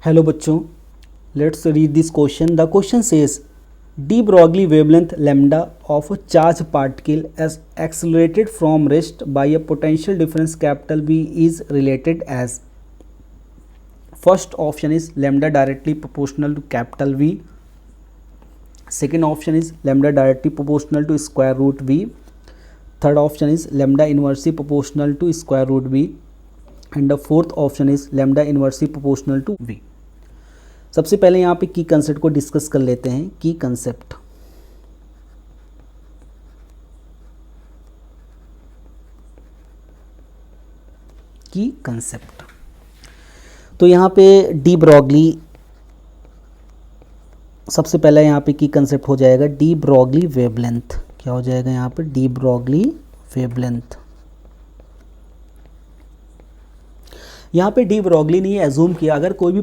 Hello बच्चों, let's read this question. The question says de Broglie wavelength lambda of a charged particle as accelerated from rest by a potential difference capital V is related as. First option is lambda directly proportional to capital V. Second option is lambda directly proportional to square root V. Third option is lambda inversely proportional to square root V. And the fourth option is lambda inversely proportional to V. सबसे पहले यहाँ पे की concept को discuss कर लेते हैं. की कंसेप्ट, तो यहाँ पे डी ब्रॉगली, सबसे पहले यहाँ पे की कंसेप्ट हो जाएगा डी ब्रॉगली वेवलेंथ. क्या हो जाएगा यहाँ पे? D Broglie wavelength. यहाँ पे डी ब्रॉगली ने एज्यूम किया अगर कोई भी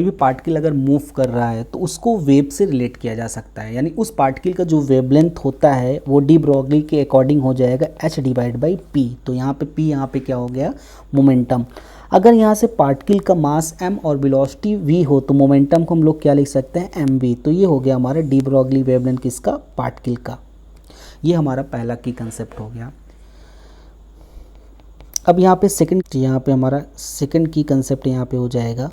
पार्टिकल अगर मूव कर रहा है तो उसको वेव से रिलेट किया जा सकता है. यानी उस पार्टिकल का जो वेवलेंथ होता है वो डी ब्रॉगली के अकॉर्डिंग हो जाएगा h डिवाइड बाई पी. तो यहाँ पे p यहाँ पे क्या हो गया? मोमेंटम. अगर यहाँ से पार्टिकल का मास m और वेलोसिटी v हो तो मोमेंटम को हम लोग क्या लिख सकते हैं? mv. तो ये हो गया हमारा डी ब्रॉगली वेवलेंथ किसका? पार्टिकल का. ये हमारा पहला की कंसेप्ट हो गया. अब यहाँ पे हमारा सेकंड की कंसेप्ट यहाँ पे हो जाएगा.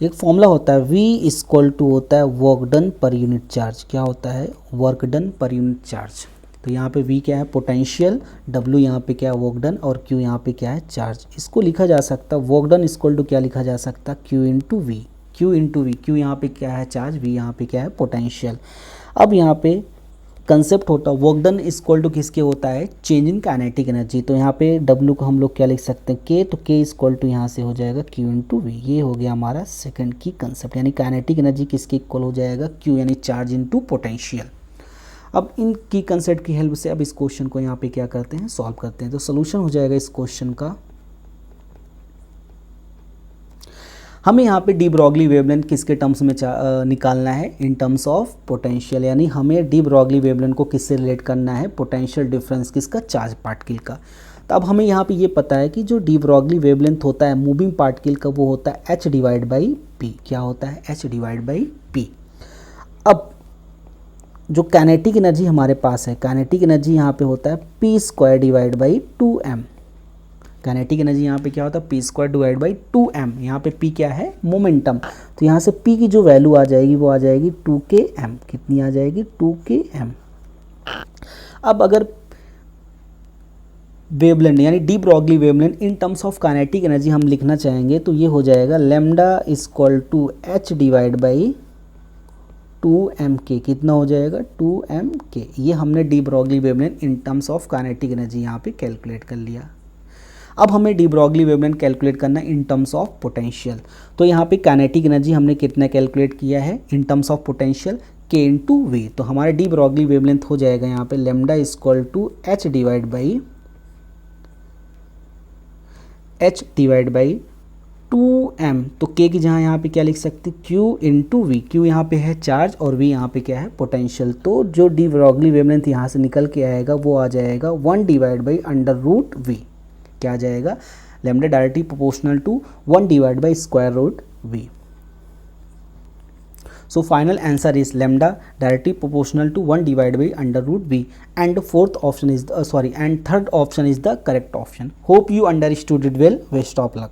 एक फॉर्मूला होता है V इक्वल टू होता है work done per unit charge. क्या होता है? Work done per unit charge. तो यहाँ पे V क्या है? पोटेंशियल. W यहाँ पे क्या है? Work done. और Q यहाँ पे क्या है? चार्ज. इसको लिखा जा सकता है वर्क डन इक्वल टू क्या लिखा जा सकता है? Q into we. Q यहाँ पे क्या है? चार्ज. V यहाँ पे क्या है? पोटेंशियल. अब यहाँ पे कंसेप्ट होता है वर्क डन इक्वल टू किसके होता है? Change in kinetic energy. तो यहाँ पे W को हम लोग क्या लिख सकते हैं? K. तो K इक्वल टू यहाँ से हो जाएगा Q इंटू वी. ये हो गया हमारा सेकंड की कंसेप्ट. यानी काइनेटिक एनर्जी किसके इक्वल हो जाएगा? Q यानी चार्ज इंटू पोटेंशियल. अब इन की कंसेप्ट की हेल्प से अब इस क्वेश्चन को यहाँ पे क्या करते हैं? सॉल्व करते हैं. तो सोल्यूशन हो जाएगा इस क्वेश्चन का. हमें यहाँ पे डी ब्रॉगली वेवलेंथ किसके टर्म्स में निकालना है? In terms of potential. यानी हमें डी ब्रॉगली वेवलेंथ को किससे रिलेट करना है? पोटेंशियल डिफरेंस किसका? चार्ज पार्टिकल का. तो अब हमें यहाँ पे ये पता है कि जो डी ब्रॉगली वेवलेंथ होता है मूविंग पार्टिकल का वो होता है h डिवाइड बाई पी. क्या होता है? h divide by P. अब जो काइनेटिक एनर्जी हमारे पास है, काइनेटिक एनर्जी यहाँ पे होता है P square divide by 2m. Kinetic energy यहाँ पे क्या होता है? P square divide by 2m. यहाँ पे p क्या है? मोमेंटम. तो यहाँ से p की जो वैल्यू आ जाएगी वो आ जाएगी 2km. कितनी आ जाएगी? 2km. अब अगर वेवलेंथ यानी de Broglie wavelength in terms of kinetic energy हम लिखना चाहेंगे तो ये हो जाएगा lambda equal to h divide by 2mk. कितना हो जाएगा? 2mk. ये हमने de Broglie wavelength in terms of kinetic energy यहाँ पे कैलकुलेट कर लिया. अब हमें डी ब्रॉगली वेवलेंथ कैलकुलेट करना है इन टर्म्स ऑफ पोटेंशियल. तो यहाँ पे काइनेटिक एनर्जी हमने कितना कैलकुलेट किया है in terms of potential? k into V. तो हमारे डी ब्रॉगली वेवलेंथ हो जाएगा यहाँ पे lambda equal to h divide by 2m. तो k की जहाँ यहाँ पे क्या लिख सकते हैं? q into we. q यहाँ पे है चार्ज और v यहाँ पे क्या है? पोटेंशियल. तो जो डी ब्रॉगली वेवलेंथ यहाँ से निकल के आएगा वो आ जाएगा 1 divide by under root V. क्या आ जाएगा? Lambda directly proportional to 1 divide by square root V. So final answer is lambda directly proportional to 1 divide by under root V. And third option is the correct option. Hope you understood it well. Best of luck.